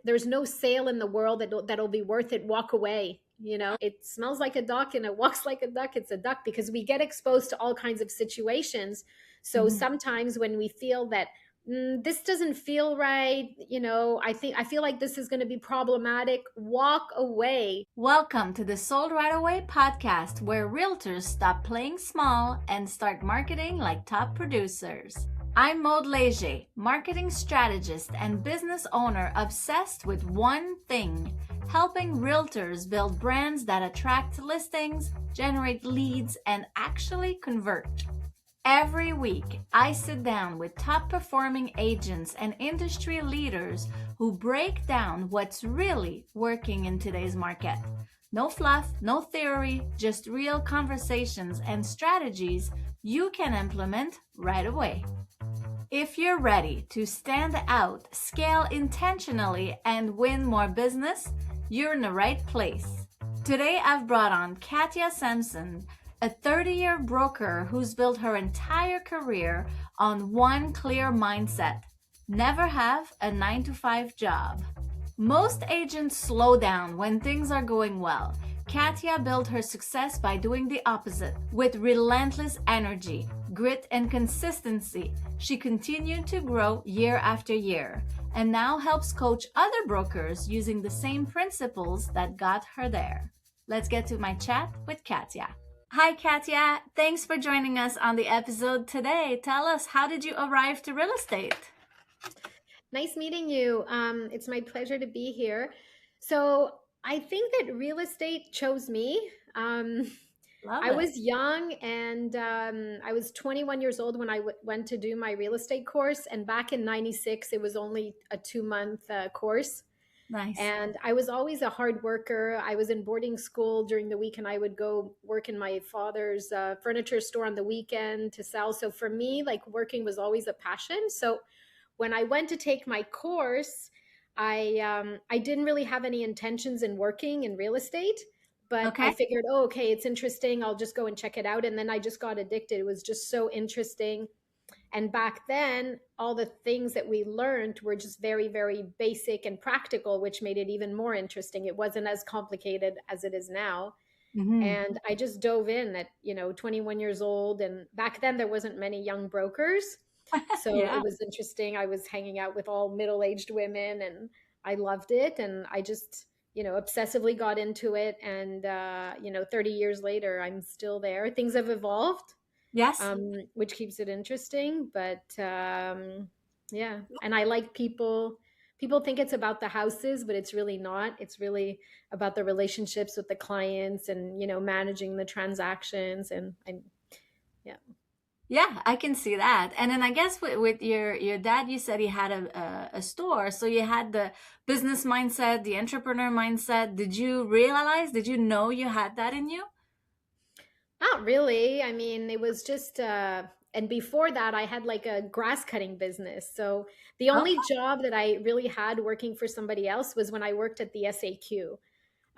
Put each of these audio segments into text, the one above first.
there's no sale in the world that'll be worth it. Walk away. It smells like a duck and it walks like a duck. It's a duck, because we get exposed to all kinds of situations. So Mhm. sometimes when we feel that this doesn't feel right, I feel like this is going to be problematic, walk away. Welcome to the Sold Right Away podcast, where realtors stop playing small and start marketing like top producers. I'm Maud Leger, marketing strategist and business owner obsessed with one thing: helping realtors build brands that attract listings, generate leads, and actually convert. Every week, I sit down with top performing agents and industry leaders who break down what's really working in today's market. No fluff, no theory, just real conversations and strategies you can implement right away. If you're ready to stand out, scale intentionally, and win more business, you're in the right place. Today, I've brought on Katia Samson, a 30-year broker who's built her entire career on one clear mindset: never have a 9-to-5 job. Most agents slow down when things are going well. Katia built her success by doing the opposite. With relentless energy, grit, and consistency, she continued to grow year after year, and now helps coach other brokers using the same principles that got her there. Let's get to my chat with Katia. Hi, Katia. Thanks for joining us on the episode today. Tell us, how did you arrive to real estate? Nice meeting you. It's my pleasure to be here. So I think that real estate chose me. Love I it. was young, and I was 21 years old when I went to do my real estate course. And back in 96, it was only a 2-month course. Nice. And I was always a hard worker. I was in boarding school during the week, and I would go work in my father's furniture store on the weekend to sell. So for me, like, working was always a passion. So when I went to take my course, I didn't really have any intentions in working in real estate, but I Okay. figured, oh, okay, it's interesting. I'll just go and check it out. And then I just got addicted. It was just so interesting. And back then, all the things that we learned were just very, very basic and practical, which made it even more interesting. It wasn't as complicated as it is now. Mm-hmm. And I just dove in at, 21 years old. And back then, there wasn't many young brokers. So Yeah. it was interesting. I was hanging out with all middle-aged women, and I loved it. And I just, obsessively got into it. And, 30 years later, I'm still there. Things have evolved, Yes. which keeps it interesting. But yeah, and I like people. People think it's about the houses, but it's really not. It's really about the relationships with the clients, and managing the transactions. And yeah. Yeah, I can see that. And then I guess with your dad, you said he had a store, so you had the business mindset, the entrepreneur mindset. Did you know you had that in you? Not really. I mean, it was just, and before that, I had like a grass cutting business. So the only Okay. job that I really had working for somebody else was when I worked at the SAQ.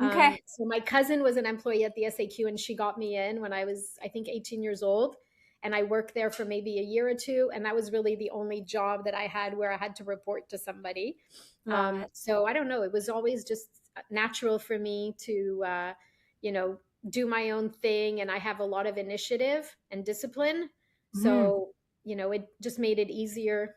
Okay. So my cousin was an employee at the SAQ, and she got me in when I was, I think, 18 years old. And I worked there for maybe a year or two. And that was really the only job that I had where I had to report to somebody. Love it. So I don't know. It was always just natural for me to, you know, do my own thing. And I have a lot of initiative and discipline. Mhm. So, it just made it easier.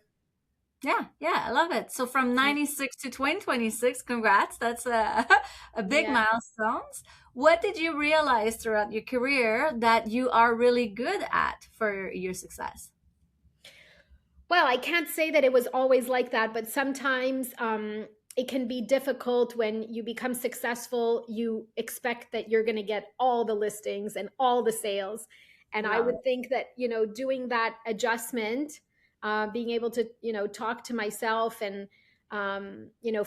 Yeah, yeah, I love it. So from 96 to 2026, congrats. That's a, a big Yeah. milestones. What did you realize throughout your career that you are really good at for your success? Well, I can't say that it was always like that, but sometimes it can be difficult when you become successful. You expect that you're going to get all the listings and all the sales. And I Love would it. think that, doing that adjustment, being able to, talk to myself and,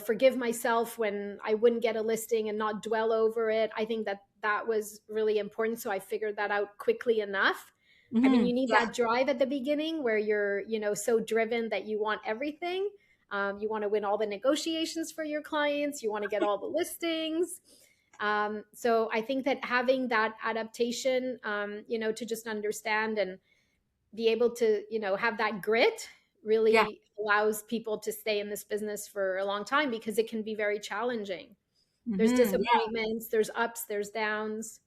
forgive myself when I wouldn't get a listing and not dwell over it. I think that that was really important. So I figured that out quickly enough. I mean, you need Yeah. that drive at the beginning where you're, so driven that you want everything. You want to win all the negotiations for your clients. You want to get all the listings. So I think that having that adaptation, to just understand and be able to, have that grit Yeah. really allows people to stay in this business for a long time because it can be very challenging. There's Yeah, disappointments, there's ups, there's downs.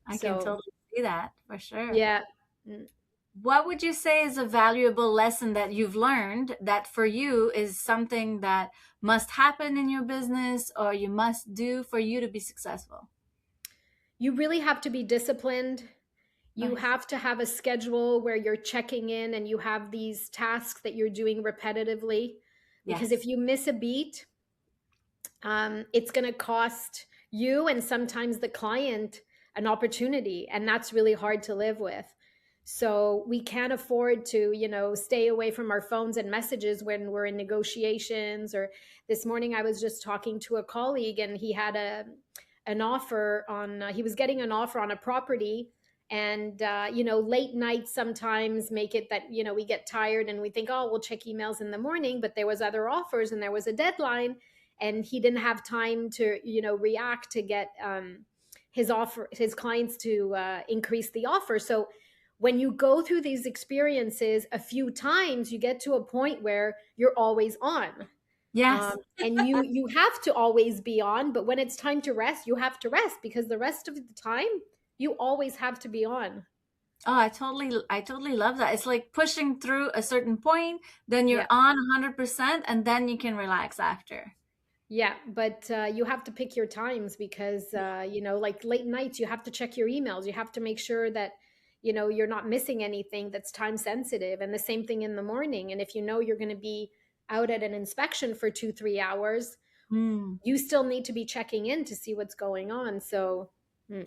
I can So, totally see that for sure. yeah. Mm. What would you say is a valuable lesson that you've learned that for you is something that must happen in your business or you must do for you to be successful? You really have to be disciplined. You Nice. have to have a schedule where you're checking in and you have these tasks that you're doing repetitively. Because if Yes. you miss a beat, it's going to cost you and sometimes the client an opportunity. And that's really hard to live with. So we can't afford to, stay away from our phones and messages when we're in negotiations. Or this morning, I was just talking to a colleague and he had an offer on, he was getting an offer on a property. And, late nights sometimes make it that, we get tired and we think, oh, we'll check emails in the morning. But there was other offers and there was a deadline and he didn't have time to, react to get his clients to increase the offer. So when you go through these experiences a few times, you get to a point where you're always on. Yes. And you have to always be on, but when it's time to rest, you have to rest because the rest of the time you always have to be on. Oh, I totally love that. It's like pushing through a certain point, then you're Yeah. on 100%, and then you can relax after. Yeah, but you have to pick your times because like late nights, you have to check your emails. You have to make sure that you're not missing anything that's time sensitive, and the same thing in the morning. And if you know you're going to be out at an inspection for 2-3 hours, Mm, you still need to be checking in to see what's going on. So,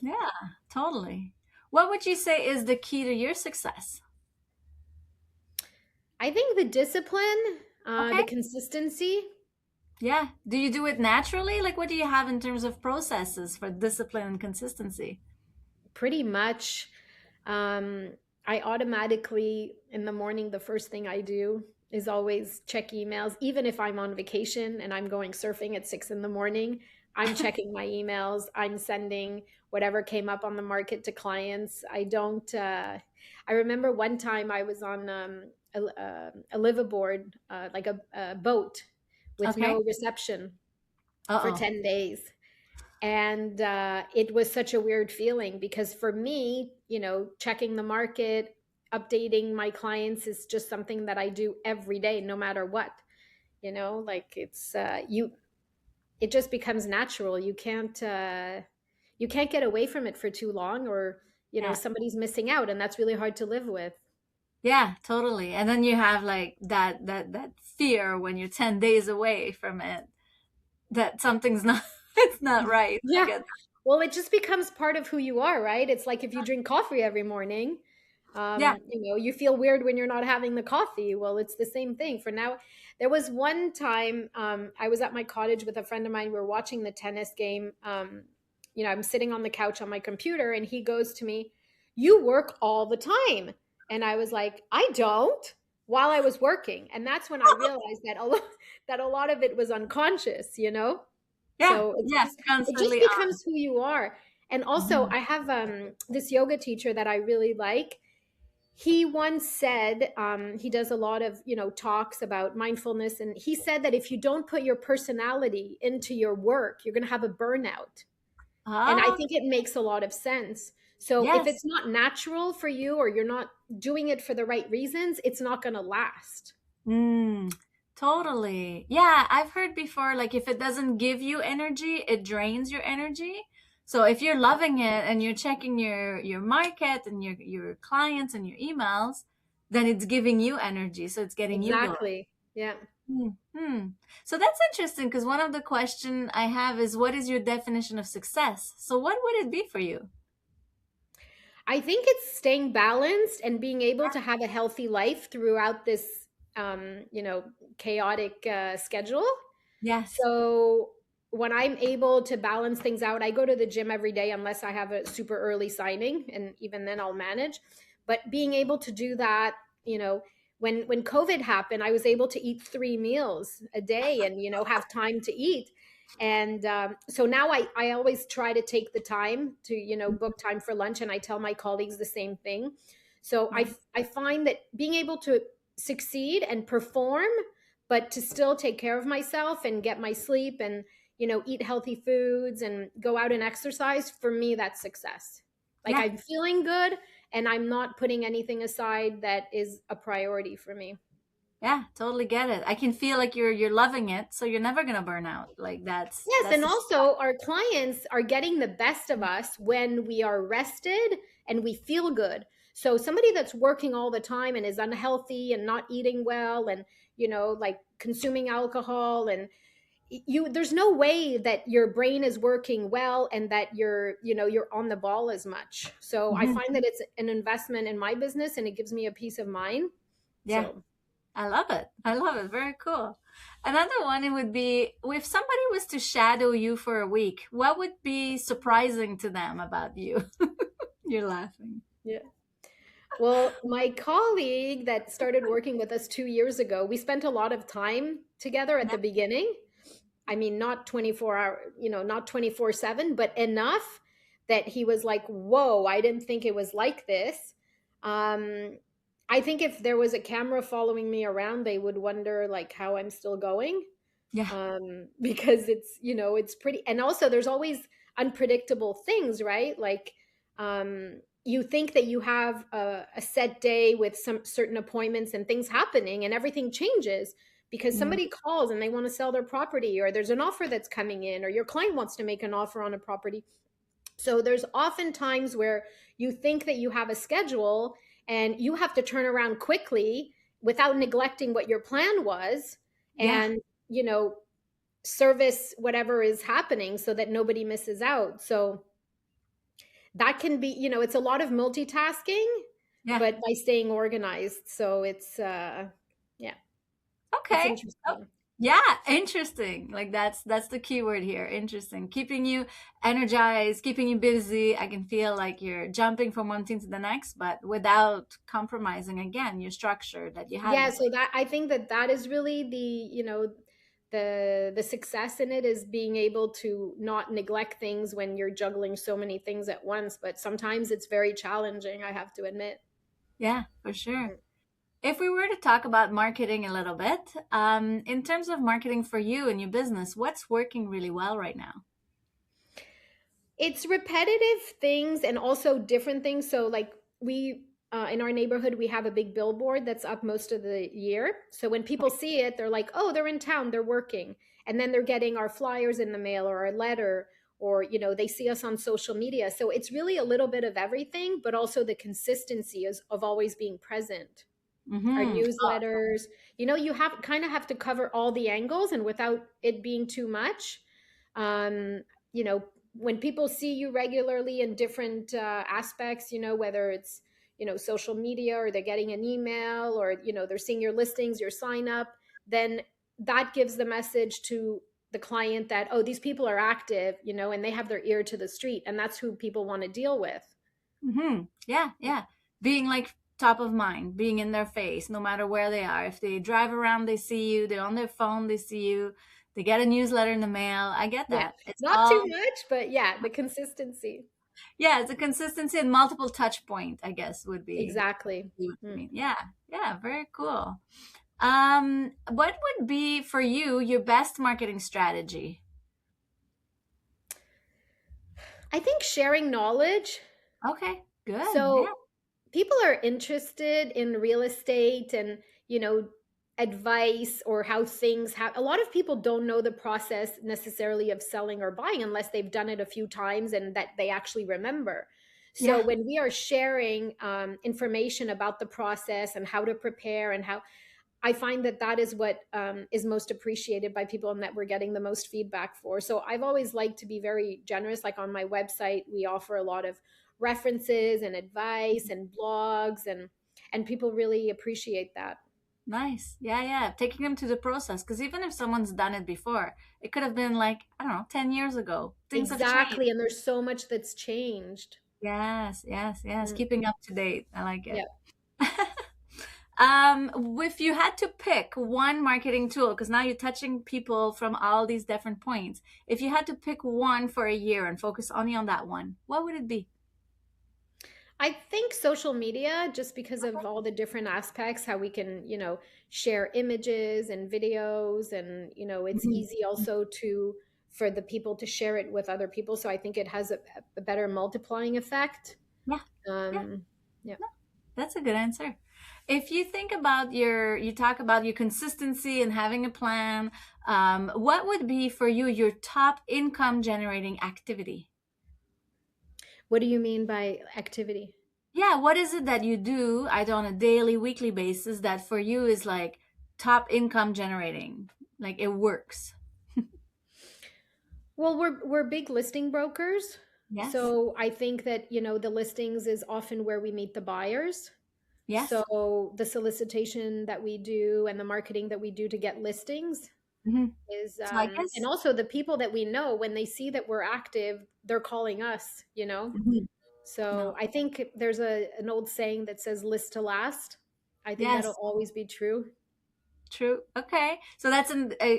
yeah, totally. What would you say is the key to your success? I think the discipline, the Okay. consistency. Yeah. Do you do it naturally? Like, what do you have in terms of processes for discipline and consistency? Pretty much. Um, I automatically, in the morning, the first thing I do is always check emails. Even if I'm on vacation and I'm going surfing at 6 in the morning, I'm checking my emails. I'm sending whatever came up on the market to clients. I don't, I remember one time I was on a liveaboard, like a boat with Okay. no reception for Uh-oh. 10 days. And it was such a weird feeling because for me, checking the market, updating my clients is just something that I do every day, no matter what. Like it's it just becomes natural. You can't get away from it for too long, or Yeah. somebody's missing out, and that's really hard to live with. Yeah, totally. And then you have like that fear when you're 10 days away from it that something's not it's not right. I Yeah. get Well, it just becomes part of who you are, right? It's like if you drink coffee every morning, yeah. you feel weird when you're not having the coffee. Well, it's the same thing. For now, there was one time I was at my cottage with a friend of mine. We were watching the tennis game. I'm sitting on the couch on my computer, and he goes to me, "You work all the time," and I was like, "I don't." While I was working, and that's when I realized that a lot of it was unconscious. Yeah. So Yeah. it just Constantly on. becomes who you are. And also, Mhm. I have this yoga teacher that I really like. He once said, he does a lot of talks about mindfulness, and he said that if you don't put your personality into your work, you're going to have a burnout. And I Oh, think it makes a lot of sense. So if yes. it's not natural for you, or you're not doing it for the right reasons, it's not going to last. Mm, totally. Yeah, I've heard before, like if it doesn't give you energy, it drains your energy. So if you're loving it and you're checking your market and your clients and your emails, then it's giving you energy. So it's getting you going. Exactly. Yeah. Hmm. So that's interesting because one of the question I have is what is your definition of success? So what would it be for you? I think it's staying balanced and being able to have a healthy life throughout this, um, you know, chaotic schedule. Yes. So when I'm able to balance things out, I go to the gym every day unless I have a super early signing, and even then I'll manage. But being able to do that, when COVID happened, I was able to eat 3 meals a day and have time to eat. And so now I always try to take the time to book time for lunch, and I tell my colleagues the same thing. So I find that being able to succeed and perform, but to still take care of myself and get my sleep and, eat healthy foods and go out and exercise, for me, that's success. Like Yeah. I'm feeling good and I'm not putting anything aside that is a priority for me. Yeah, totally get it. I can feel like you're loving it, so you're never gonna burn out. Like Yes, that's and the also our clients are getting the best of us when we are rested and we feel good. So somebody that's working all the time and is unhealthy and not eating well and, like consuming alcohol and there's no way that your brain is working well and that you're on the ball as much. So I Mhm. find that it's an investment in my business and it gives me a peace of mind. Yeah, So I love it. I love it. Very cool. Another one, it would be if somebody was to shadow you for a week, what would be surprising to them about you? You're laughing. yeah. Well, my colleague that started working with us 2 years ago, we spent a lot of time together at Yeah. the beginning. I mean, not 24 hour, not 24/7, but enough that he was like, whoa, I didn't think it was like this. Um, I think if there was a camera following me around, they would wonder like how I'm still going. Yeah. Because it's pretty, and also there's always unpredictable things, right? Like, you think that you have a set day with some certain appointments and things happening and everything changes because Mm. somebody calls and they want to sell their property, or there's an offer that's coming in, or your client wants to make an offer on a property. So there's often times where you think that you have a schedule and you have to turn around quickly without neglecting what your plan was, Yeah. and you know service whatever is happening so that nobody misses out. So that can be, it's a lot of multitasking, Yeah. but by staying organized. So yeah, it's Okay. Oh, interesting. yeah, interesting. Like that's the key word here. Interesting. Keeping you energized, keeping you busy. I can feel like you're jumping from one thing to the next, but without compromising again your structure that you had Yeah, in so place. that I think that is really the success in it, is being able to not neglect things when you're juggling so many things at once, but sometimes it's very challenging, I have to admit. Yeah, for sure. If we were to talk about marketing a little bit, in terms of marketing for you and your business, what's working really well right now? It's repetitive things and also different things. So like we in our neighborhood, we have a big billboard that's up most of the year. So when people see it, they're like, oh, they're in town, they're working. And then they're getting our flyers in the mail or our letter, or they see us on social media. So it's really a little bit of everything, but also the consistency of always being present. Our Mm-hmm. newsletters, you have to cover all the angles and without it being too much. um, you know when people see you regularly in different aspects, whether it's social media, or they're getting an email, or they're seeing your listings, your sign up, then that gives the message to the client that, oh, these people are active, and they have their ear to the street, and that's who people want to deal with. Mm-hmm. Yeah, yeah. Being like top of mind, being in their face, no matter where they are. If they drive around, they see you. They're on their phone, they see you. They get a newsletter in the mail. I get Yeah, that. It's not too all, much, but yeah, the consistency. yeah, it's a consistency and multiple touch point, I guess, Exactly. would be what you Mm. mean. Yeah, yeah, very cool. What would be for you your best marketing strategy? I think sharing knowledge. Okay, good. Yeah. So people are interested in real estate and, you know, advice or how things have. A lot of people don't know the process necessarily of selling or buying unless they've done it a few times and that they actually remember. So Yeah. when we are sharing information about the process and how to prepare and how, I find that is what is most appreciated by people and that we're getting the most feedback for. So I've always liked to be very generous. Like on my website, we offer a lot of references and advice and blogs, and people really appreciate that. Nice. Yeah, yeah. Taking them to the process. Because even if someone's done it before, it could have been like, I don't know, 10 years ago. Things have changed. Exactly. And there's so much that's changed. Yes, yes, yes. Mm. Keeping up to date. I like it. Yeah. If you had to pick one marketing tool, because now you're touching people from all these different points, if you had to pick one for a year and focus only on that one, what would it be? I think social media, just because of all the different aspects, how we can, share images and videos, and, it's Mhm. easy also for the people to share it with other people. So I think it has a better multiplying effect. Yeah, yeah, Um, yeah. no, that's a good answer. If you think about you talk about your consistency and having a plan, what would be for you your top income generating activity? What do you mean by activity? Yeah, what is it that you do either on a daily, weekly basis that for you is like top income generating? Like it works. Well, we're big listing brokers. Yes. So I think that, the listings is often where we meet the buyers. Yes. So the solicitation that we do and the marketing that we do to get listings Hmm. is, So I and guess. also the people that we know, when they see that we're active, they're calling us. Mhm. So No. I think there's an old saying that says list to last. I think that'll Yes. always be true. True. Okay. So that's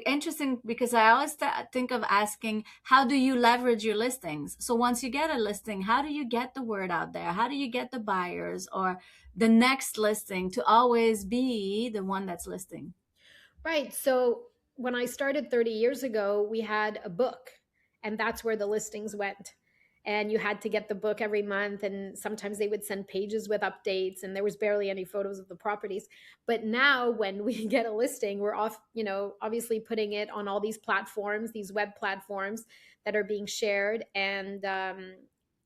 interesting because I always think of asking, how do you leverage your listings? So once you get a listing, how do you get the word out there? How do you get the buyers or the next listing to always be the one that's listing? Right. So when I started 30 years ago, we had a book, and that's where the listings went. And you had to get the book every month, and sometimes they would send pages with updates, and there was barely any photos of the properties. But now, when we get a listing, we're off, obviously putting it on all these platforms, these web platforms that are being shared, and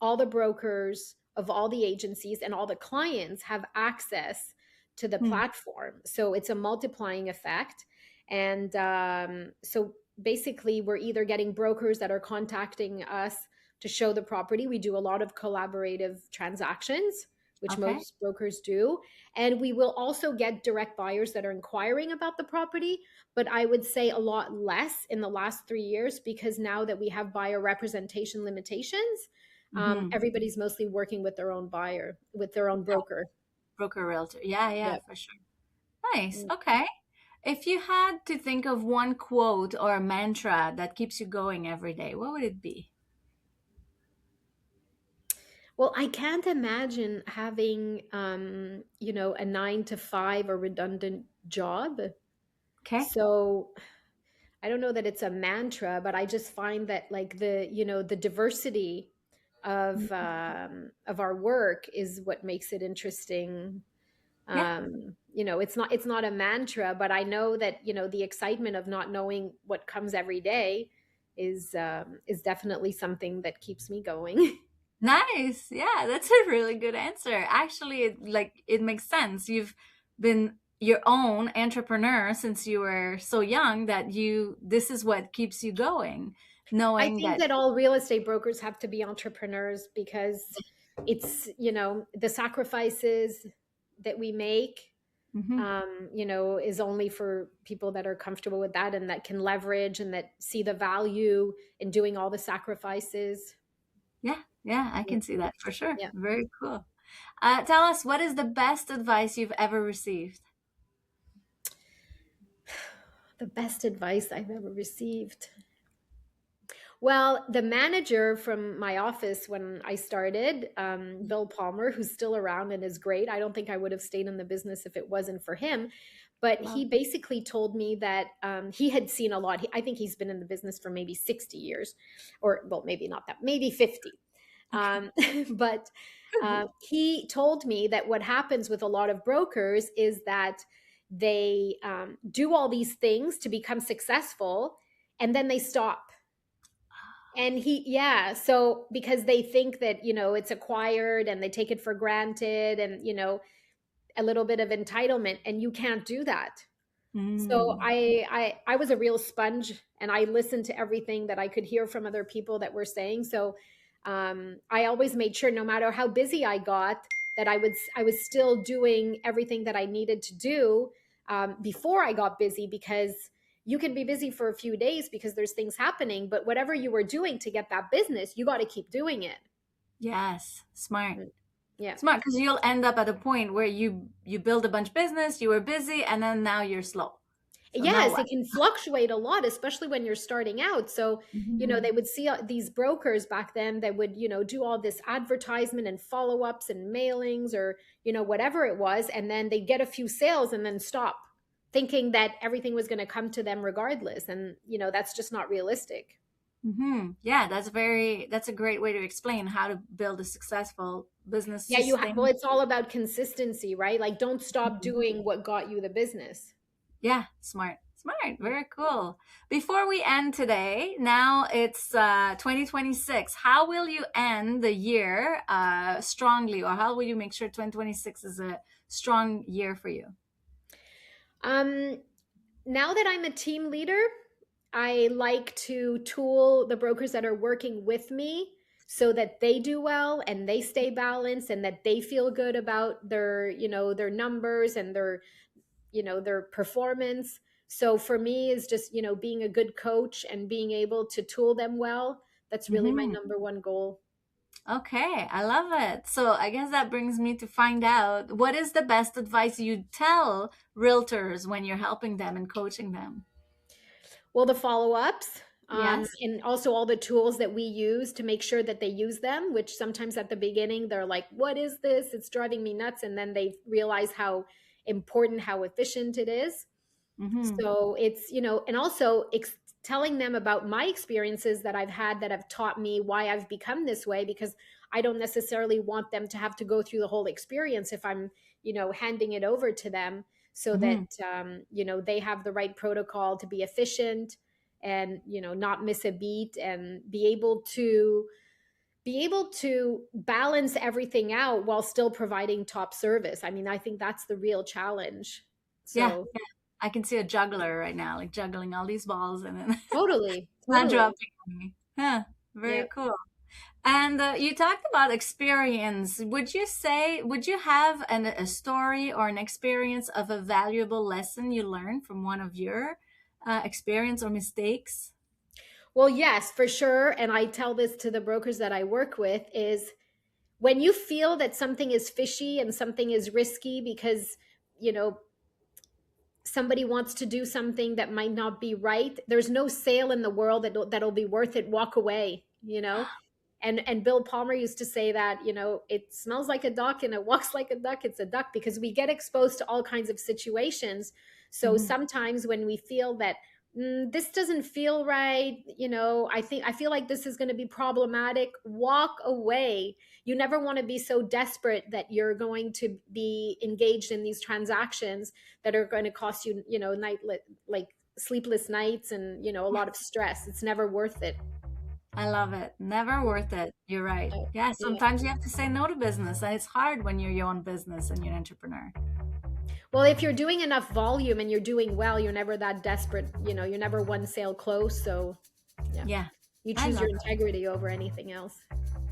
all the brokers of all the agencies and all the clients have access to the Hmm. platform. So it's a multiplying effect. And so basically, we're either getting brokers that are contacting us to show the property. We do a lot of collaborative transactions, which Okay. most brokers do. And we will also get direct buyers that are inquiring about the property. But I would say a lot less in the last 3 years, because now that we have buyer representation limitations, Mm-hmm. everybody's mostly working with their own buyer, with their own broker. Broker realtor. Yeah, yeah, Yeah. for sure. Nice. Okay. If you had to think of one quote or a mantra that keeps you going every day, what would it be? Well, I can't imagine having, a 9 to 5 or redundant job. Okay. So I don't know that it's a mantra, but I just find that, like, the diversity of our work is what makes it interesting. Yeah. It's not a mantra, but I know that, the excitement of not knowing what comes every day is definitely something that keeps me going. Nice. Yeah, that's a really good answer. Actually, it makes sense. You've been your own entrepreneur since you were so young that you this is what keeps you going, I knowing think that. that all real estate brokers have to be entrepreneurs, because it's, the sacrifices that we make, Mhm. is only for people that are comfortable with that, and that can leverage, and that see the value in doing all the sacrifices. Yeah, yeah, I Yeah. can see that for sure. Yeah. Very cool. Tell us, what is the best advice you've ever received? The best advice I've ever received. Well, the manager from my office when I started, Bill Palmer, who's still around and is great. I don't think I would have stayed in the business if it wasn't for him. But Love. he basically told me that he had seen a lot. I think he's been in the business for maybe 60 years, or, well, maybe not that, maybe 50. Okay. Um, but he told me that what happens with a lot of brokers is that they do all these things to become successful, and then they stop. And yeah, so because they think that, it's acquired, and they take it for granted, and, a little bit of entitlement, and you can't do that. So Mm. I was a real sponge, and I listened to everything that I could hear from other people that were saying. So I always made sure, no matter how busy I got, that I was still doing everything that I needed to do before I got busy, because you can be busy for a few days because there's things happening, but whatever you were doing to get that business, you got to keep doing it. Yes, smart. Mm. Yeah. Smart, because you'll end up at a point where you build a bunch of business, you were busy, and then now you're slow. So no Yes, luck. it can fluctuate a lot, especially when you're starting out. So, Mhm. they would see these brokers back then that would, do all this advertisement and follow-ups and mailings or, whatever it was. And then they get a few sales and then stop thinking that everything was going to come to them regardless. And, that's just not realistic. Yeah, that's a great way to explain how to build a successful business Yeah, well, sustain. it's all about consistency, right? Like, don't stop Mhm. doing what got you the business. Yeah, smart. Smart. Yeah. Very cool. Before we end today, now it's 2026. How will you end the year strongly, or how will you make sure 2026 is a strong year for you? Um, Now that I'm a team leader, I like to tool the brokers that are working with me so that they do well and they stay balanced and that they feel good about their numbers and their performance. So for me is just, being a good coach and being able to tool them well. That's really my Hmm. number one goal. Okay, I love it. So I guess that brings me to find out what is the best advice you tell realtors when you're helping them and coaching them? Well, the follow-ups, Yes. and also all the tools that we use to make sure that they use them, which sometimes at the beginning they're like, what is this? It's driving me nuts. And then they realize how important, how efficient it is. Mm-hmm. So it's, and also telling them about my experiences that I've had that have taught me why I've become this way, because I don't necessarily want them to have to go through the whole experience if I'm, handing it over to them so that, Mm-hmm. they have the right protocol to be efficient and, not miss a beat and be able to balance everything out while still providing top service. I mean, I think that's the real challenge. Yeah, So yeah. I can see a juggler right now, like juggling all these balls and then totally, not totally. dropping me. Huh. Very Yeah. cool. And you talked about experience. Would you have a story or an experience of a valuable lesson you learned from one of your experience or mistakes? Well, yes, for sure. And I tell this to the brokers that I work with is when you feel that something is fishy and something is risky because, you know, somebody wants to do something that might not be right, there's no sale in the world that'll be worth it. Walk away, and Bill Palmer used to say that, it smells like a duck and it walks like a duck, it's a duck, because we get exposed to all kinds of situations. So Hmm. sometimes when we feel that, this doesn't feel right, I feel like this is going to be problematic, walk away. You never want to be so desperate that you're going to be engaged in these transactions that are going to cost you, like sleepless nights and, a lot of stress. It's never worth it. I love it. Never worth it. You're right. Yeah, Yeah. sometimes you have to say no to business, and it's hard when you're your own business and you're an entrepreneur. Well, if you're doing enough volume and you're doing well, you're never that desperate. You're never one sale close. So, yeah, Yeah, you I choose your love it. integrity over anything else.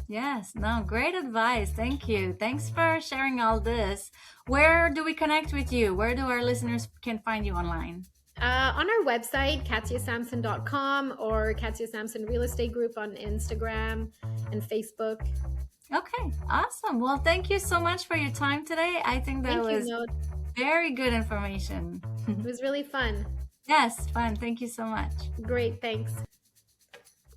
Yes, no, great advice. Thank you. Thanks for sharing all this. Where do we connect with you? Where do our listeners can find you online? On our website, katiasamson.com, or Katia Samson Real Estate Group on Instagram and Facebook. Okay, awesome. Well, thank you so much for your time today. I think that Thank you, was Node. very good information. It was really fun. Yes, fun. Thank you so much. Great. Thanks.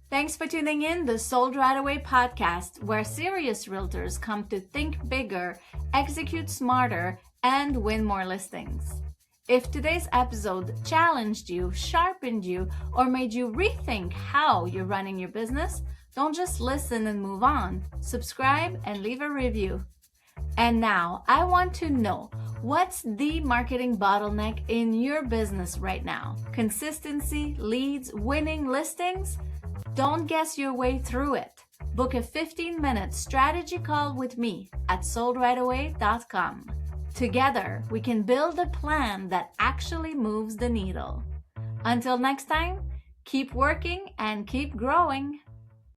Thanks for tuning in the Sold Right Away podcast, where serious realtors come to think bigger, execute smarter, and win more listings. If today's episode challenged you, sharpened you, or made you rethink how you're running your business, don't just listen and move on. Subscribe and leave a review. And now, I want to know, what's the marketing bottleneck in your business right now? Consistency, leads, winning listings? Don't guess your way through it. Book a 15-minute strategy call with me at soldrightaway.com. Together, we can build a plan that actually moves the needle. Until next time, keep working and keep growing.